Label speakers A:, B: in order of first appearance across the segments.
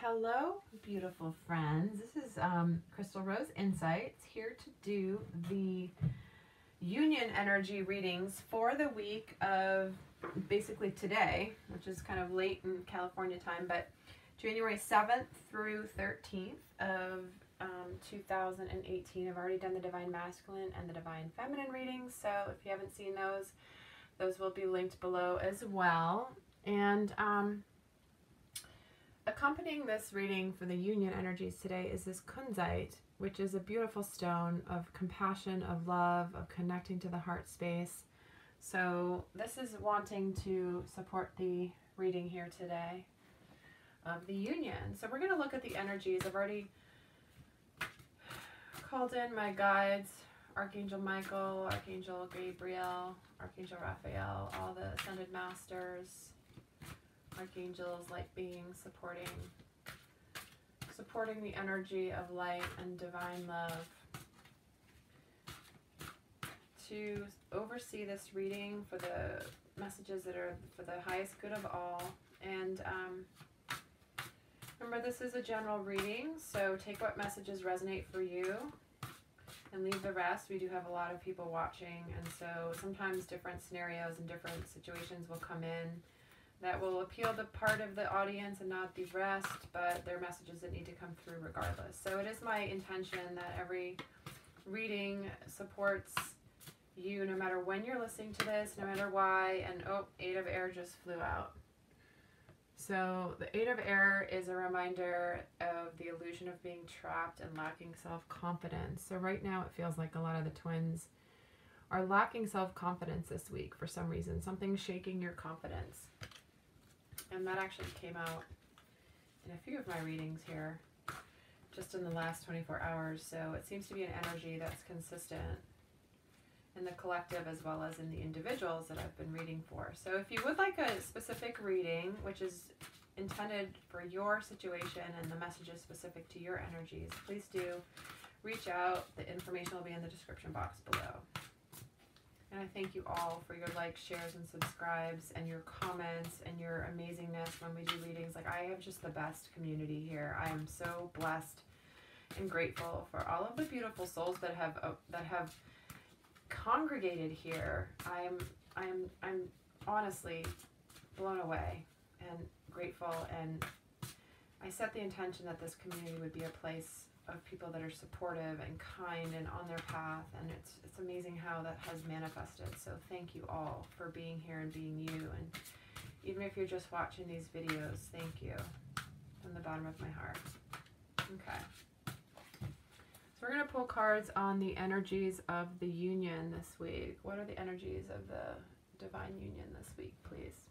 A: Hello, beautiful friends. This is Crystal Rose Insights here to do the union energy readings for the week of basically today, which is kind of late in California time, but January 7th through 13th of 2018. I've already done the Divine Masculine and the Divine Feminine readings, so if you haven't seen those will be linked below as well. And accompanying this reading for the union energies today is this kunzite, which is a beautiful stone of compassion, of love, of connecting to the heart space. So this is wanting to support the reading here today of the union. So we're going to look at the energies. I've already called in my guides, Archangel Michael, Archangel Gabriel, Archangel Raphael, all the ascended masters, archangels, light beings, supporting the energy of light and divine love to oversee this reading for the messages that are for the highest good of all. And remember, this is a general reading, so take what messages resonate for you and leave the rest. We do have a lot of people watching, and so sometimes different scenarios and different situations will come in that will appeal to part of the audience and not the rest, but they're messages that need to come through regardless. So it is my intention that every reading supports you no matter when you're listening to this, no matter why. And oh, Eight of Air just flew out. So the Eight of Air is a reminder of the illusion of being trapped and lacking self-confidence. So right now it feels like a lot of the twins are lacking self-confidence this week for some reason. Something's shaking your confidence. And that actually came out in a few of my readings here just in the last 24 hours. So it seems to be an energy that's consistent in the collective as well as in the individuals that I've been reading for. So if you would like a specific reading, which is intended for your situation and the messages specific to your energies, please do reach out. The information will be in the description box below. And I thank you all for your likes, shares, and subscribes, and your comments, and your amazingness when we do readings. Like, I have just the best community here. I am so blessed and grateful for all of the beautiful souls that have congregated here. I'm honestly blown away and grateful, and I set the intention that this community would be a place of people that are supportive and kind and on their path, and it's amazing how that has manifested. So thank you all for being here and being you, and even if you're just watching these videos, thank you from the bottom of my heart. Okay, so we're going to pull cards on the energies of the union this week. What are the energies of the divine union this week, please?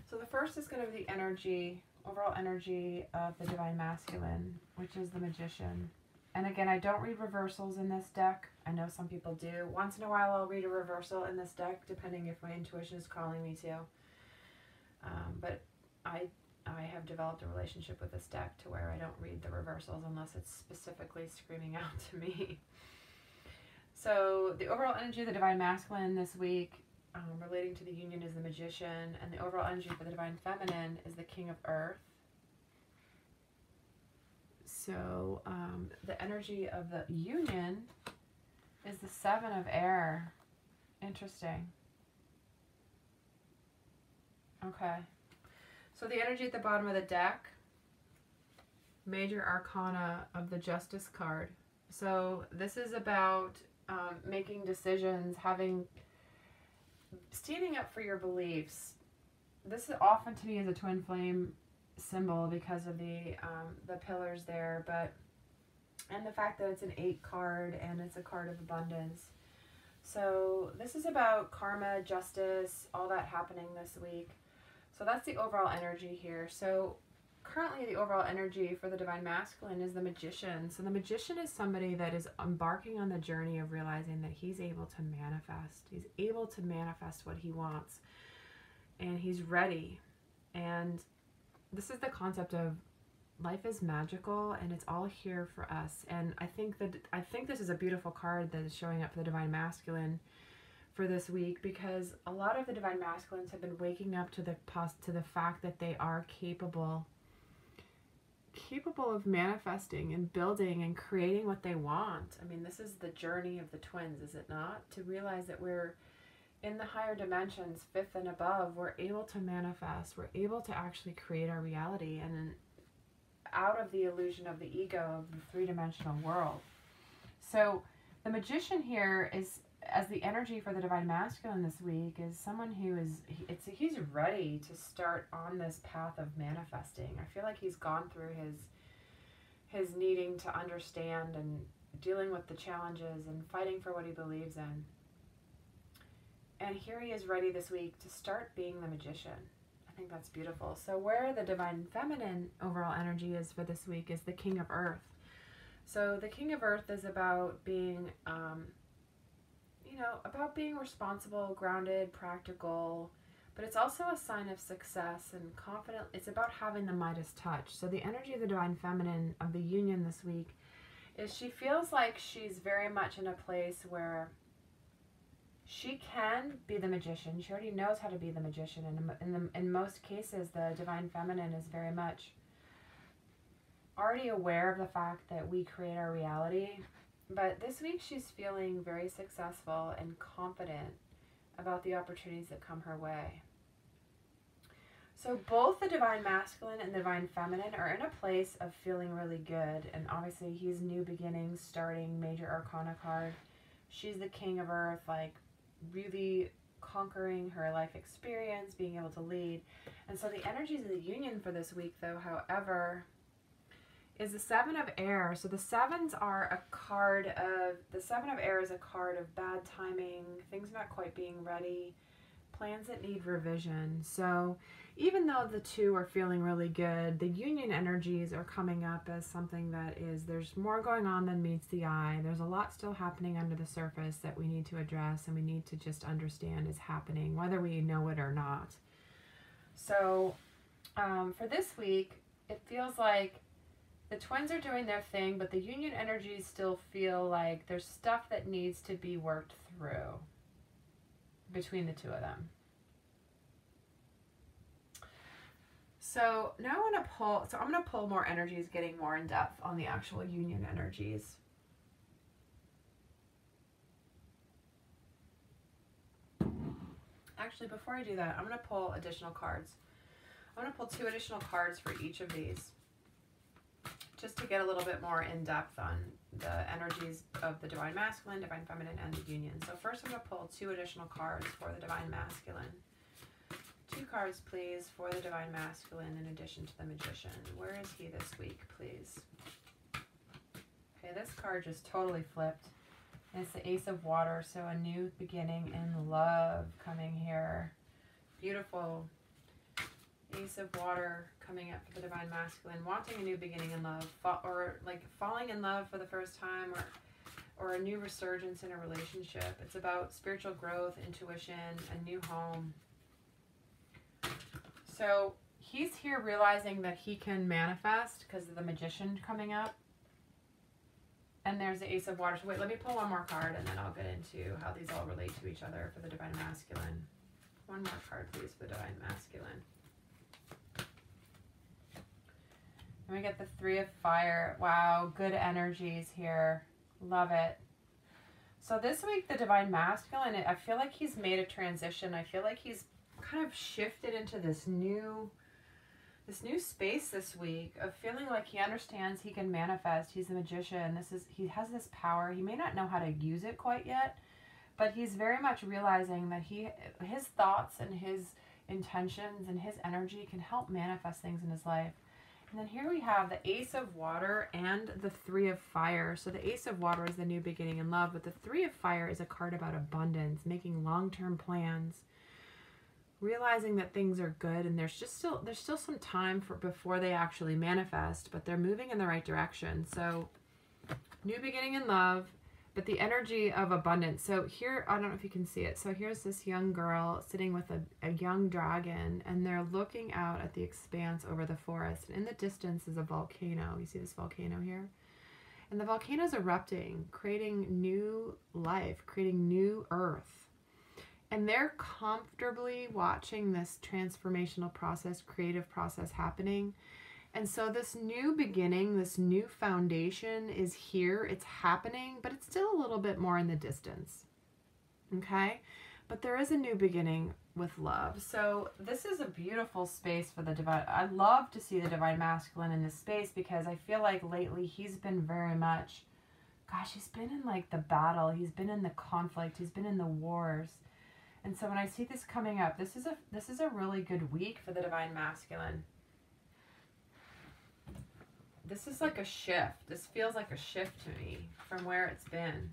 A: So the first is going to be the energy, overall energy of the Divine Masculine, which is the Magician. And again, I don't read reversals in this deck. I know some people do. Once in a while I'll read a reversal in this deck, depending if my intuition is calling me to. But I have developed a relationship with this deck to where I don't read the reversals unless it's specifically screaming out to me. So the overall energy of the Divine Masculine this week, relating to the union, is the Magician, and the overall energy for the Divine Feminine is the King of Earth. So the energy of the union is the Seven of Air. Interesting. Okay. So the energy at the bottom of the deck, Major Arcana of the Justice card. So this is about making decisions, standing up for your beliefs. This is often to me as a twin flame symbol because of the pillars there, and the fact that it's an 8 card and it's a card of abundance. So this is about karma, justice, all that happening this week. So that's the overall energy here. So currently the overall energy for the Divine Masculine is the Magician. So the Magician is somebody that is embarking on the journey of realizing that he's able to manifest. He's able to manifest what he wants, and he's ready. And this is the concept of life is magical and it's all here for us. And I think this is a beautiful card that is showing up for the Divine Masculine for this week, because a lot of the Divine Masculines have been waking up to the fact that they are capable capable of manifesting and building and creating what they want. I mean, this is the journey of the twins, is it not? To realize that we're in the higher dimensions, fifth and above, we're able to manifest, we're able to actually create our reality and out of the illusion of the ego of the three-dimensional world. So the magician here is, as the energy for the divine masculine this week, is someone who is, he's ready to start on this path of manifesting. I feel like he's gone through his needing to understand and dealing with the challenges and fighting for what he believes in. And here he is ready this week to start being the magician. I think that's beautiful. So where the divine feminine overall energy is for this week is the King of Earth. So the King of Earth is about being, about being responsible, grounded, practical, but it's also a sign of success and confident. It's about having the Midas touch. So the energy of the divine feminine of the union this week is she feels like she's very much in a place where she can be the magician. She already knows how to be the magician. And in most cases, the divine feminine is very much already aware of the fact that we create our reality. But this week, she's feeling very successful and confident about the opportunities that come her way. So both the divine masculine and the divine feminine are in a place of feeling really good. And obviously, he's new beginnings, starting, major arcana card. She's the King of Earth, like really conquering her life experience, being able to lead. And so the energies of the union for this week, though, however, is the Seven of Air. So the sevens are a card of, the Seven of Air is a card of bad timing, things not quite being ready, plans that need revision. So even though the two are feeling really good, the union energies are coming up as something that is, there's more going on than meets the eye. There's a lot still happening under the surface that we need to address and we need to just understand is happening, whether we know it or not. So for this week, it feels like the twins are doing their thing, but the union energies still feel like there's stuff that needs to be worked through between the two of them. So now I want to pull, so I'm going to pull more energies, getting more in depth on the actual union energies. Actually, before I do that, I'm going to pull additional cards. I'm going to pull 2 additional cards for each of these, just to get a little bit more in depth on the energies of the divine masculine, divine feminine, and the union. So first I'm going to pull 2 additional cards for the divine masculine. 2 cards, please, for the divine masculine in addition to the magician. Where is he this week, please? Okay, this card just totally flipped. And it's the Ace of Water, so a new beginning in love coming here. Beautiful. Ace of Water coming up for the divine masculine, wanting a new beginning in love, or like falling in love for the first time, or a new resurgence in a relationship. It's about spiritual growth, intuition, a new home. So he's here realizing that he can manifest because of the magician coming up. And there's the Ace of Water. So wait, let me pull one more card and then I'll get into how these all relate to each other for the divine masculine. One more card, please, for the divine masculine. And we get the 3 of Fire. Wow, good energies here. Love it. So this week, the divine masculine, I feel like he's made a transition. I feel like he's kind of shifted into this new space this week of feeling like he understands he can manifest. He's a magician. He has this power. He may not know how to use it quite yet, but he's very much realizing that his thoughts and his intentions and his energy can help manifest things in his life. And then here we have the Ace of Water and the 3 of Fire. So the Ace of Water is the new beginning in love, but the 3 of Fire is a card about abundance, making long-term plans, realizing that things are good, and there's still some time before they actually manifest, but they're moving in the right direction. So new beginning in love, but the energy of abundance. So here, I don't know if you can see it. So here's this young girl sitting with a young dragon, and they're looking out at the expanse over the forest. And in the distance is a volcano. You see this volcano here? And the volcano is erupting, creating new life, creating new earth. And they're comfortably watching this transformational process, creative process happening. And so this new beginning, this new foundation is here. It's happening, but it's still a little bit more in the distance. Okay? But there is a new beginning with love. So this is a beautiful space for the divine. I love to see the divine masculine in this space because I feel like lately he's been very much, gosh, he's been in like the battle. He's been in the conflict. He's been in the wars. And so when I see this coming up, this is a really good week for the divine masculine. This is like a shift. This feels like a shift to me from where it's been.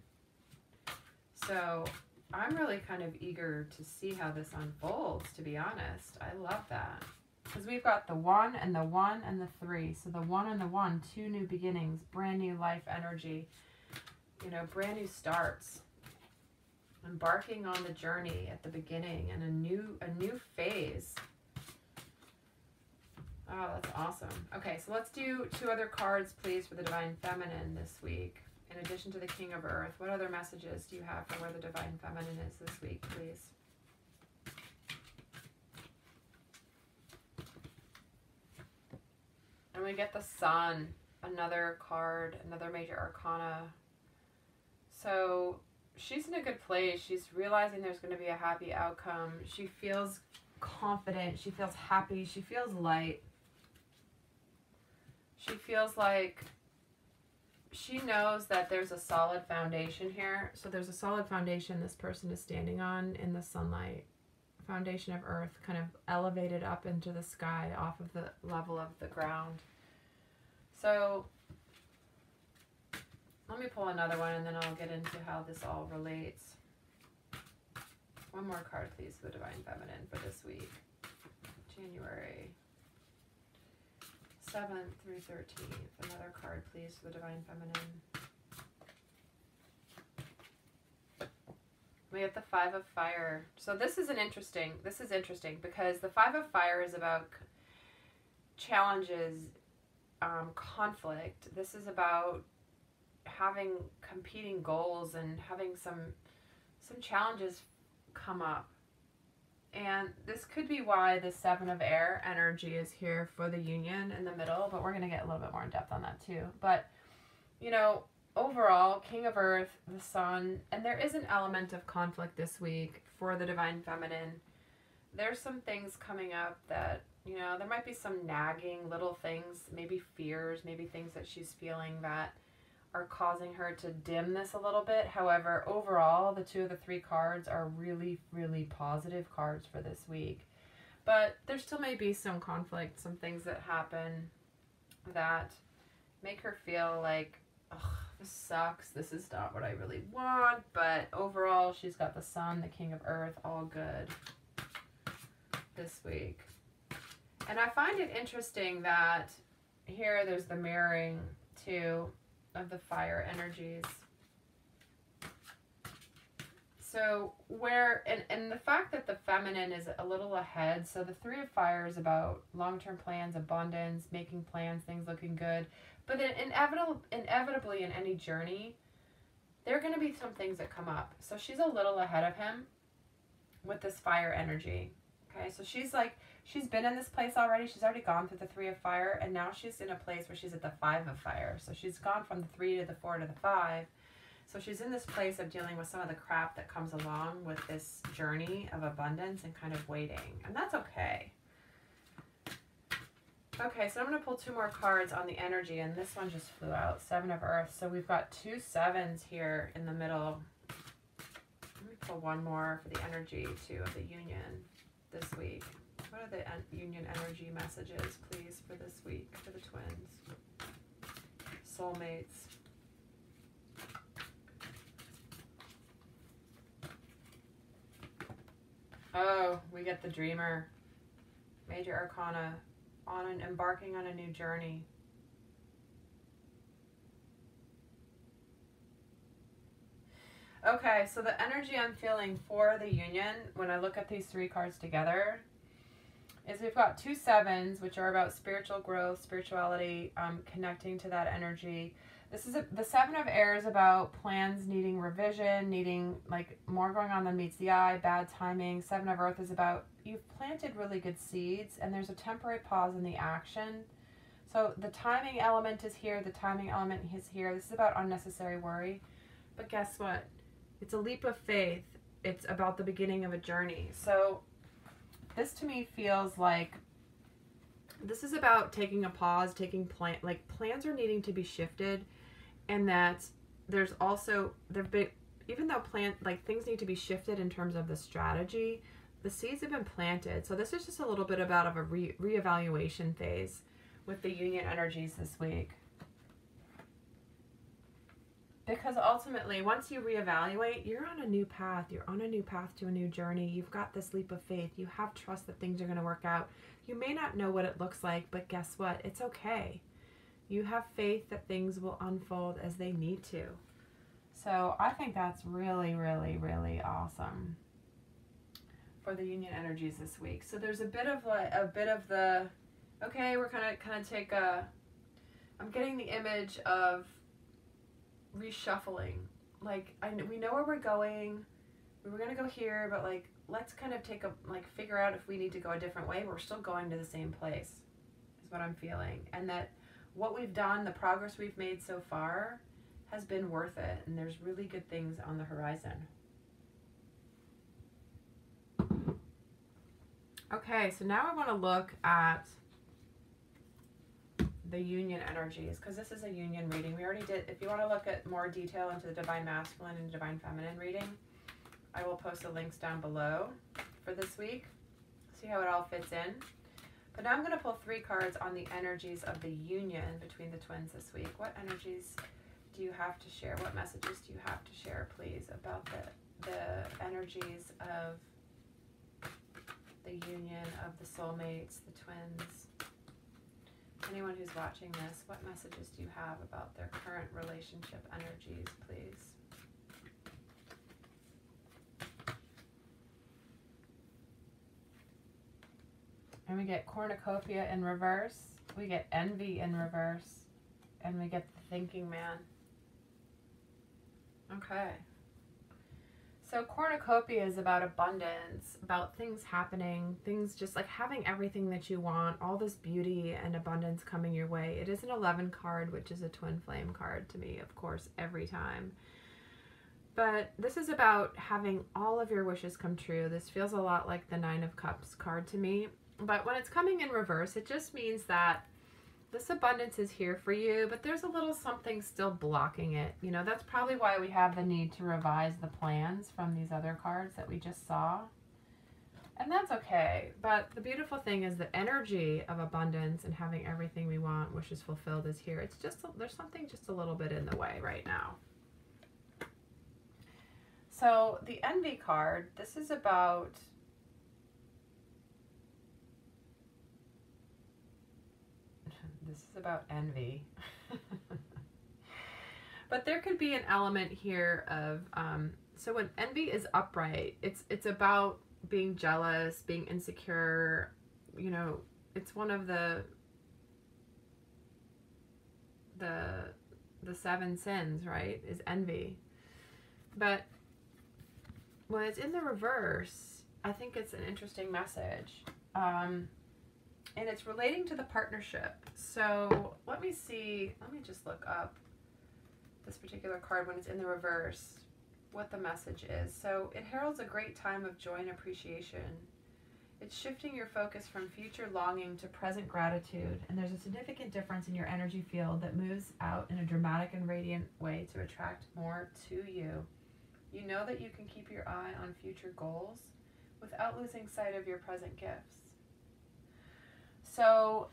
A: So I'm really kind of eager to see how this unfolds, to be honest. I love that. Because we've got the 1 and the 1 and the 3. So the 1 and the 1, 2 new beginnings, brand new life energy, you know, brand new starts. Embarking on the journey at the beginning and a new phase. Oh, that's awesome. Okay, so let's do 2 other cards, please, for the Divine Feminine this week. In addition to the King of Earth, what other messages do you have for where the Divine Feminine is this week, please? And we get the Sun, another card, another major arcana. So she's in a good place. She's realizing there's going to be a happy outcome. She feels confident. She feels happy. She feels light. She feels like she knows that there's a solid foundation here. So there's a solid foundation this person is standing on in the sunlight. Foundation of earth kind of elevated up into the sky off of the level of the ground. So let me pull another one and then I'll get into how this all relates. One more card, please, for the Divine Feminine for this week. January 7th through 13th. Another card, please, for the Divine Feminine. We have the 5 of Fire. So this is interesting because the 5 of Fire is about challenges, conflict. This is about having competing goals and having some challenges come up. And this could be why the 7 of Air energy is here for the union in the middle, but we're going to get a little bit more in depth on that too. But, you know, overall, King of Earth, the Sun, and there is an element of conflict this week for the Divine Feminine. There's some things coming up that, you know, there might be some nagging little things, maybe fears, maybe things that she's feeling that are causing her to dim this a little bit. However, overall, the 2 of the 3 cards are really, really positive cards for this week. But there still may be some conflict, some things that happen that make her feel like, ugh, this sucks. This is not what I really want. But overall, she's got the Sun, the King of Earth, all good this week. And I find it interesting that here there's the mirroring too of the fire energies. So where, and the fact that the feminine is a little ahead, so the 3 of Fire is about long-term plans, abundance, making plans, things looking good. But then inevitably in any journey, there are going to be some things that come up. So she's a little ahead of him with this fire energy. Okay, so she's been in this place already. She's already gone through the 3 of Fire, and now she's in a place where she's at the 5 of Fire. So she's gone from the 3 to the 4 to the 5. So she's in this place of dealing with some of the crap that comes along with this journey of abundance and kind of waiting. And that's okay. Okay, so I'm going to pull 2 more cards on the energy, and this one just flew out. 7 of Earth. So we've got 2 7s here in the middle. Let me pull one more for the energy, too, of the union this week. What are the union energy messages, please, for this week, for the twins? Soulmates. Oh, we get the Dreamer. Major Arcana. Embarking on a new journey. Okay, so the energy I'm feeling for the union, when I look at these 3 cards together, is we've got 2 7s, which are about spiritual growth, spirituality, connecting to that energy. The 7 of Air is about plans needing revision, needing like more going on than meets the eye, bad timing. 7 of Earth is about you've planted really good seeds and there's a temporary pause in the action. So the timing element is here. The timing element is here. This is about unnecessary worry. But guess what? It's a leap of faith. It's about the beginning of a journey. So this to me feels like this is about taking a pause, taking plans are needing to be shifted, and that there's also even though things need to be shifted in terms of the strategy, the seeds have been planted. So this is just a little bit about of a reevaluation phase with the union energies this week. Because ultimately, once you reevaluate, you're on a new path. You're on a new path to a new journey. You've got this leap of faith. You have trust that things are going to work out. You may not know what it looks like, but guess what? It's okay. You have faith that things will unfold as they need to. So I think that's really, really, really awesome for the union energies this week. So there's a bit of the, okay, we're kind of take a, I'm getting the image of reshuffling. Like, we know where we're going. We were going to go here, but like, let's kind of figure out if we need to go a different way. We're still going to the same place is what I'm feeling. And that what we've done, the progress we've made so far has been worth it. And there's really good things on the horizon. Okay, so now I want to look at the union energies, because this is a union reading. We already did. If you want to look at more detail into the Divine Masculine and Divine Feminine reading, I will post the links down below for this week. See how it all fits in. But now I'm going to pull 3 cards on the energies of the union between the twins this week. What energies do you have to share? What messages do you have to share, please, about the energies of the union of the soulmates, the twins? Anyone who's watching this, what messages do you have about their current relationship energies, please? And we get cornucopia in reverse, we get envy in reverse, and we get the thinking man. Okay. So cornucopia is about abundance, about things happening, things just like having everything that you want, all this beauty and abundance coming your way. It is an 11 card, which is a twin flame card to me, of course, every time. But this is about having all of your wishes come true. This feels a lot like the 9 of Cups card to me. But when it's coming in reverse, it just means that this abundance is here for you, but there's a little something still blocking it. You know, that's probably why we have the need to revise the plans from these other cards that we just saw. And that's okay. But the beautiful thing is the energy of abundance and having everything we want, wishes fulfilled, is here. It's just, there's something just a little bit in the way right now. So the envy card, this is about envy. But there could be an element here of so when envy is upright, it's about being jealous, being insecure. You know, it's one of the 7 sins, right? Is envy. But when it's in the reverse, I think it's an interesting message. And it's relating to the partnership. So let me just look up this particular card when it's in the reverse, what the message is. So it heralds a great time of joy and appreciation. It's shifting your focus from future longing to present gratitude. And there's a significant difference in your energy field that moves out in a dramatic and radiant way to attract more to you. You know that you can keep your eye on future goals without losing sight of your present gifts. So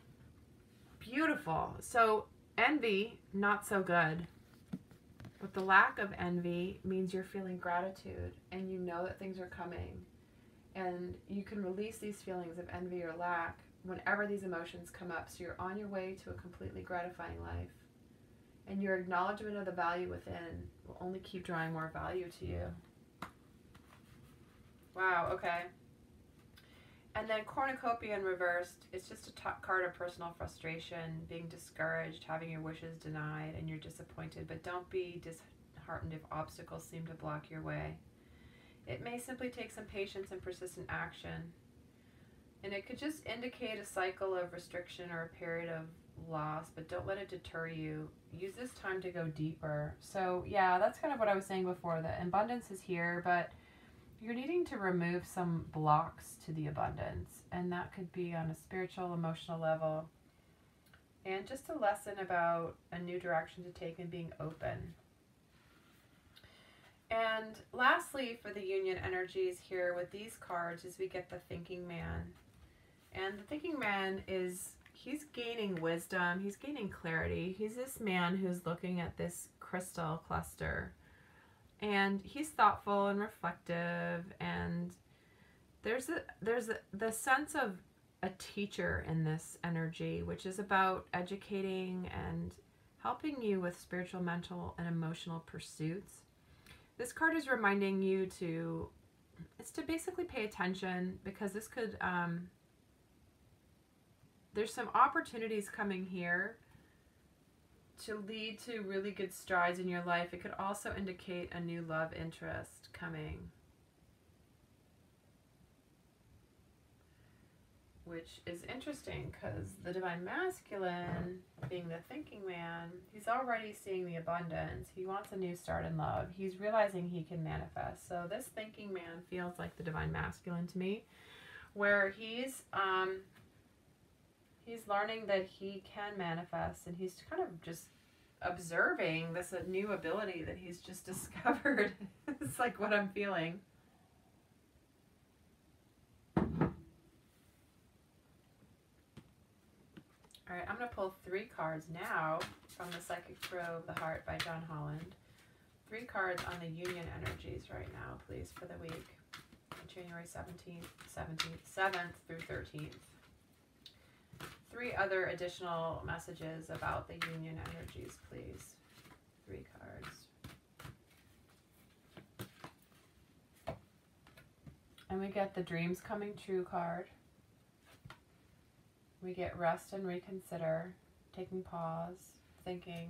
A: beautiful. So envy, not so good. But the lack of envy means you're feeling gratitude and you know that things are coming. And you can release these feelings of envy or lack whenever these emotions come up. So you're on your way to a completely gratifying life. And your acknowledgement of the value within will only keep drawing more value to you. Wow, okay. And then cornucopia in reversed, it's just a top card of personal frustration, being discouraged, having your wishes denied, and you're disappointed. But don't be disheartened if obstacles seem to block your way. It may simply take some patience and persistent action. And it could just indicate a cycle of restriction or a period of loss, but don't let it deter you. Use this time to go deeper. So yeah, that's kind of what I was saying before. The abundance is here, but you're needing to remove some blocks to the abundance. And that could be on a spiritual, emotional level. And just a lesson about a new direction to take and being open. And lastly, for the union energies here with these cards is we get the thinking man. And the thinking man is, he's gaining wisdom, he's gaining clarity. He's this man who's looking at this crystal cluster. And he's thoughtful and reflective, and there's the sense of a teacher in this energy, which is about educating and helping you with spiritual, mental, and emotional pursuits. This card is reminding you to basically pay attention, because this could, there's some opportunities coming here to lead to really good strides in your life. It could also indicate a new love interest coming, which is interesting because the Divine Masculine, being the thinking man, he's already seeing the abundance. He wants a new start in love. He's realizing he can manifest. So this thinking man feels like the Divine Masculine to me, where he's learning that he can manifest, and he's kind of just observing this new ability that he's just discovered. It's like what I'm feeling. All right, I'm going to pull 3 cards now from the Psychic Tarot of the Heart by John Holland. 3 cards on the union energies right now, please, for the week, January 7th through 13th. 3 other additional messages about the union energies, please. 3 cards. And we get the dreams coming true card. We get rest and reconsider, taking pause, thinking.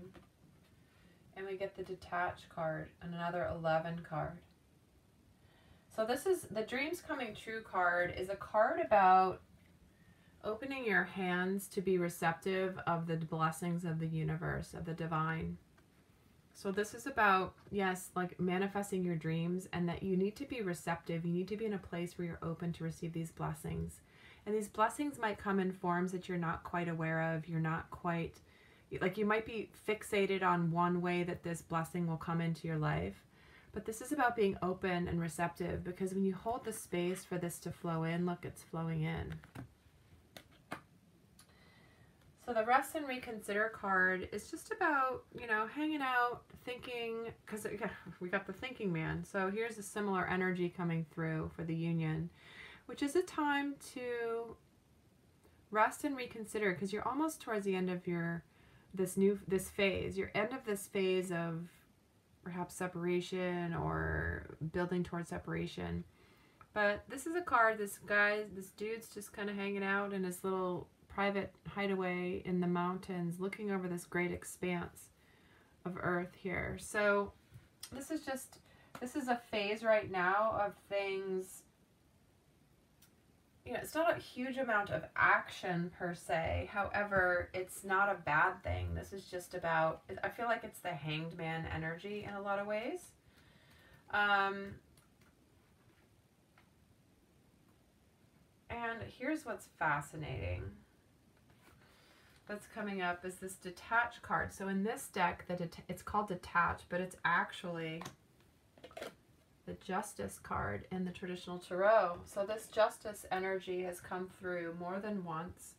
A: And we get the detach card and another 11 card. So this is the dreams coming true card, is a card about opening your hands to be receptive of the blessings of the universe, of the divine. So this is about, yes, like manifesting your dreams, and that you need to be receptive. You need to be in a place where you're open to receive these blessings. And these blessings might come in forms that you're not quite aware of. You're not quite, like you might be fixated on one way that this blessing will come into your life. But this is about being open and receptive, because when you hold the space for this to flow in, look, it's flowing in. So the rest and reconsider card is just about, you know, hanging out, thinking, because we got the thinking man. So here's a similar energy coming through for the union, which is a time to rest and reconsider, because you're almost towards the end of this phase. You're end of this phase of perhaps separation or building towards separation. But this is a card, this dude's just kind of hanging out in his little private hideaway in the mountains, looking over this great expanse of earth here. So this is a phase right now of things, you know, it's not a huge amount of action per se. However, it's not a bad thing. This is just about, I feel like it's the Hanged Man energy in a lot of ways. And here's what's fascinating that's coming up is this detach card. So in this deck, it's called detach, but it's actually the Justice card in the traditional tarot. So this Justice energy has come through more than once.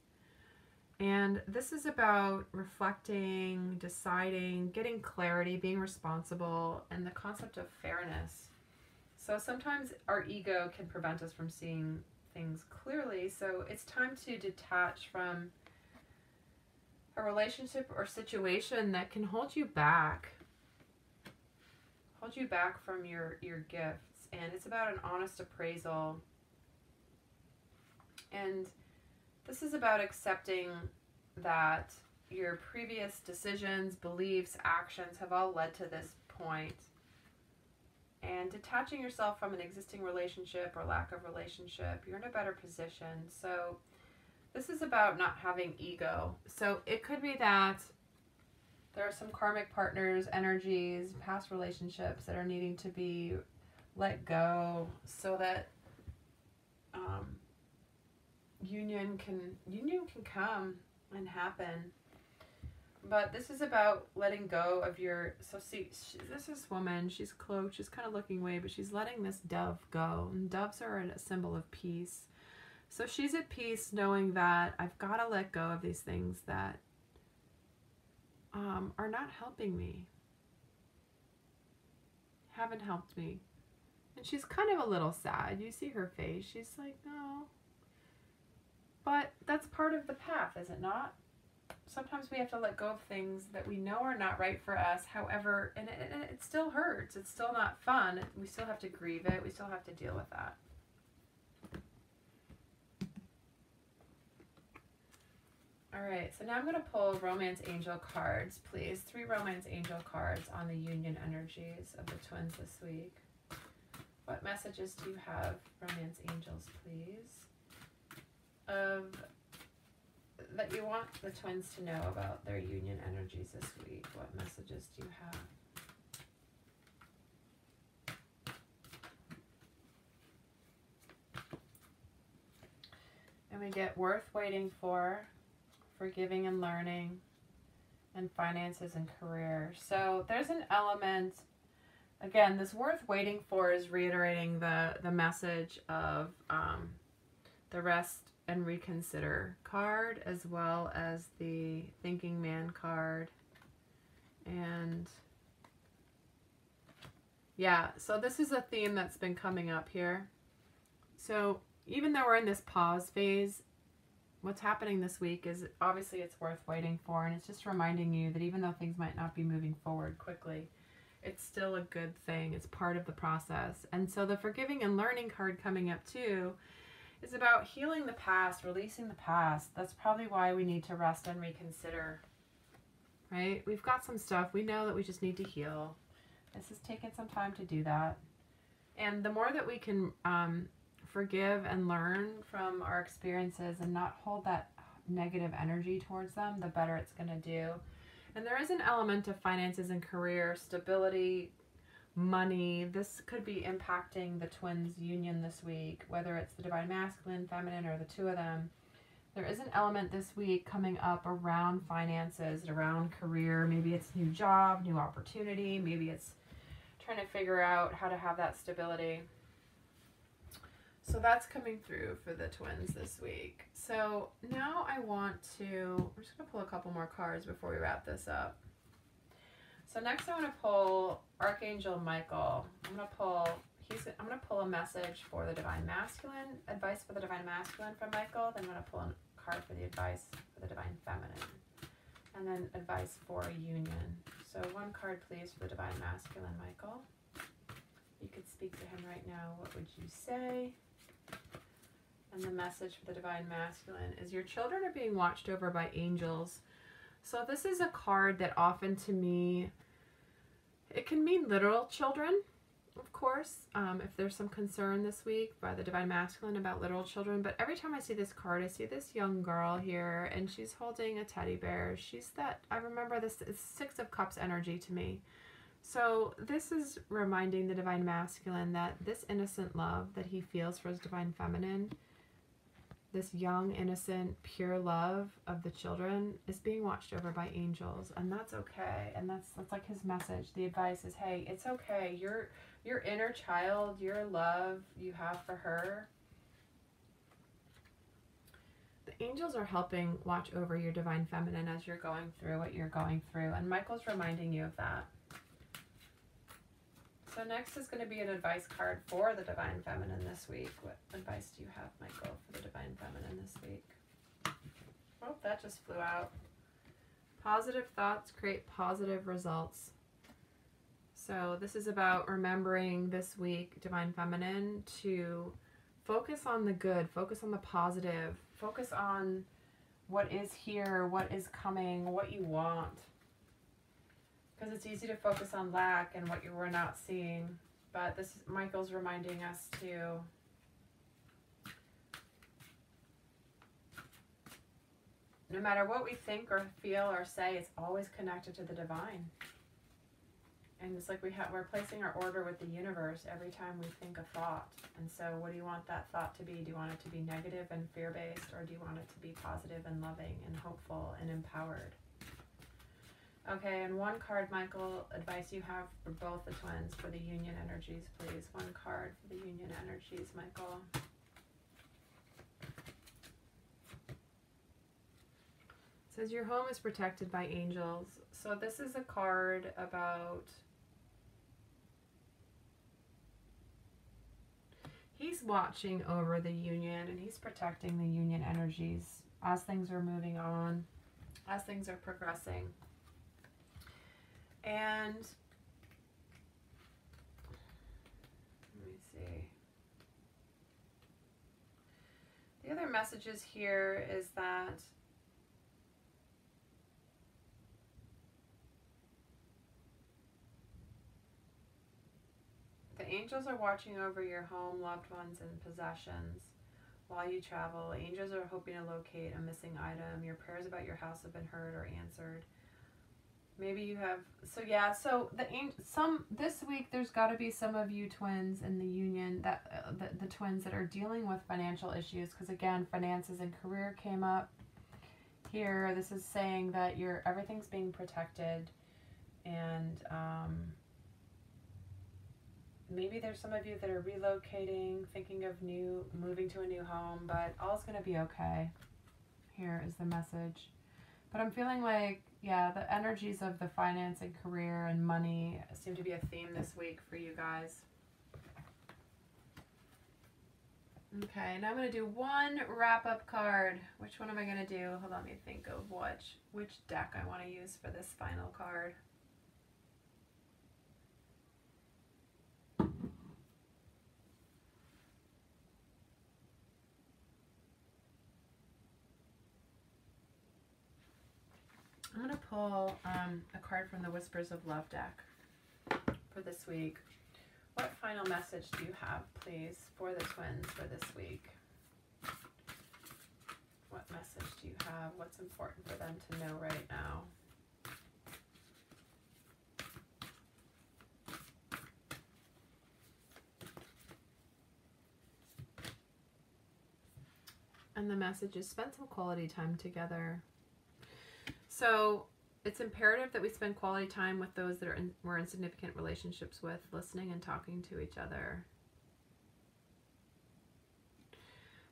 A: And this is about reflecting, deciding, getting clarity, being responsible, and the concept of fairness. So sometimes our ego can prevent us from seeing things clearly. So it's time to detach from a relationship or situation that can hold you back from your gifts. And it's about an honest appraisal. And this is about accepting that your previous decisions, beliefs, actions have all led to this point. And detaching yourself from an existing relationship or lack of relationship, you're in a better position. So This is about not having ego. So it could be that there are some karmic partners, energies, past relationships that are needing to be let go so that union can come and happen. But this is about letting go of your, so see, this woman, she's cloaked, she's kind of looking away, but she's letting this dove go. And doves are a symbol of peace. So she's at peace knowing that I've got to let go of these things that are not helping me, haven't helped me. And she's kind of a little sad. You see her face. She's like, no. But that's part of the path, is it not? Sometimes we have to let go of things that we know are not right for us. However, and it still hurts. It's still not fun. We still have to grieve it. We still have to deal with that. All right, so now I'm going to pull Romance Angel cards, please. 3 Romance Angel cards on the union energies of the twins this week. What messages do you have, Romance Angels, please, that you want the twins to know about their union energies this week? What messages do you have? And we get worth waiting for, forgiving and learning, and finances and career. So there's an element, again, this worth waiting for is reiterating the message of the rest and reconsider card, as well as the thinking man card. And yeah, so this is a theme that's been coming up here. So even though we're in this pause phase, what's happening this week is obviously it's worth waiting for, and it's just reminding you that even though things might not be moving forward quickly, it's still a good thing. It's part of the process. And so the forgiving and learning card coming up too is about healing the past, releasing the past. That's probably why we need to rest and reconsider, right? We've got some stuff. We know that we just need to heal. This has taken some time to do that. And the more that we can forgive and learn from our experiences and not hold that negative energy towards them, the better it's going to do. And there is an element of finances and career, stability, money. This could be impacting the twins' union this week, whether it's the divine masculine, feminine, or the two of them. There is an element this week coming up around finances, around career. Maybe it's new job, new opportunity. Maybe it's trying to figure out how to have that stability. So that's coming through for the twins this week. So now I want to, we're just going to pull a couple more cards before we wrap this up. So next I want to pull Archangel Michael. I'm going to pull a message for the divine masculine, advice for the divine masculine from Michael. Then I'm going to pull a card for the advice for the divine feminine. And then advice for a union. So one card please for the divine masculine, Michael. You could speak to him right now. What would you say? And the message for the divine masculine is your children are being watched over by angels. So this is a card that often to me, it can mean literal children, of course, if there's some concern this week by the divine masculine about literal children. But every time I see this card, I see this young girl here and she's holding a teddy bear. She's that, I remember this, it's 6 of Cups energy to me. So this is reminding the divine masculine that this innocent love that he feels for his divine feminine, this young, innocent, pure love of the children is being watched over by angels, and that's okay. And that's like his message. The advice is, hey, it's okay. Your inner child, your love you have for her, the angels are helping watch over your divine feminine as you're going through what you're going through. And Michael's reminding you of that. So next is going to be an advice card for the divine feminine this week. What advice do you have, Michael, for the divine feminine this week? Oh, that just flew out. Positive thoughts create positive results. So this is about remembering this week, divine feminine, to focus on the good, focus on the positive, focus on what is here, what is coming, what you want. Because it's easy to focus on lack and what we're not seeing. But this is, Michael's reminding us to no matter what we think or feel or say, it's always connected to the divine. And it's like we're placing our order with the universe every time we think a thought. And so what do you want that thought to be? Do you want it to be negative and fear-based, or do you want it to be positive and loving and hopeful and empowered? Okay, and one card, Michael, advice you have for both the twins for the union energies, please. One card for the union energies, Michael. It says your home is protected by angels. So this is a card about... He's watching over the union, and he's protecting the union energies as things are moving on, as things are progressing. And let me see. The other messages here is that the angels are watching over your home, loved ones, and possessions while you travel. Angels are hoping to locate a missing item. Your prayers about your house have been heard or answered. Maybe you have, so yeah, so this week there's got to be some of you twins in the union, that the twins that are dealing with financial issues, because again, finances and career came up here. This is saying that everything's being protected, and maybe there's some of you that are relocating, thinking of moving to a new home, but all's going to be okay. Here is the message. But I'm feeling like, yeah, the energies of the finance and career and money seem to be a theme this week for you guys. Okay, now I'm going to do one wrap-up card. Which one am I going to do? Hold on, let me think of which deck I want to use for this final card. I'm going to pull a card from the Whispers of Love deck for this week. What final message do you have, please, for the twins for this week? What message do you have? What's important for them to know right now? And the message is spend some quality time together. So it's imperative that we spend quality time with those that we're in significant relationships with, listening and talking to each other.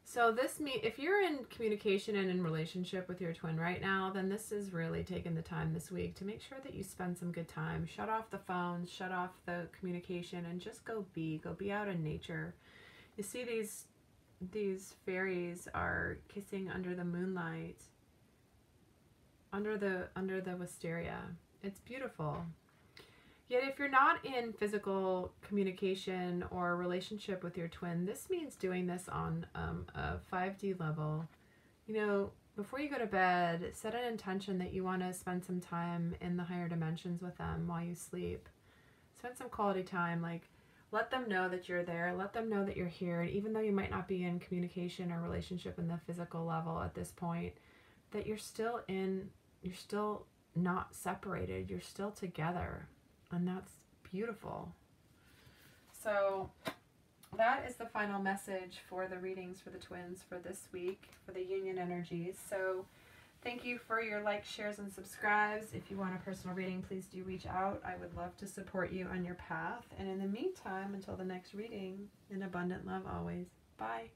A: So if you're in communication and in relationship with your twin right now, then this is really taking the time this week to make sure that you spend some good time. Shut off the phones, shut off the communication, and just go be out in nature. You see these fairies are kissing under the moonlight, under the wisteria. It's beautiful. Yet if you're not in physical communication or relationship with your twin, this means doing this on a 5D level. You know, before you go to bed, set an intention that you want to spend some time in the higher dimensions with them while you sleep. Spend some quality time, like let them know that you're there, let them know that you're here, and even though you might not be in communication or relationship in the physical level at this point, that you're still not separated, you're still together, and that's beautiful. So that is the final message for the readings for the twins for this week, for the union energies. So thank you for your likes, shares, and subscribes. If you want a personal reading, please do reach out. I would love to support you on your path. And in the meantime, until the next reading, in abundant love always. Bye.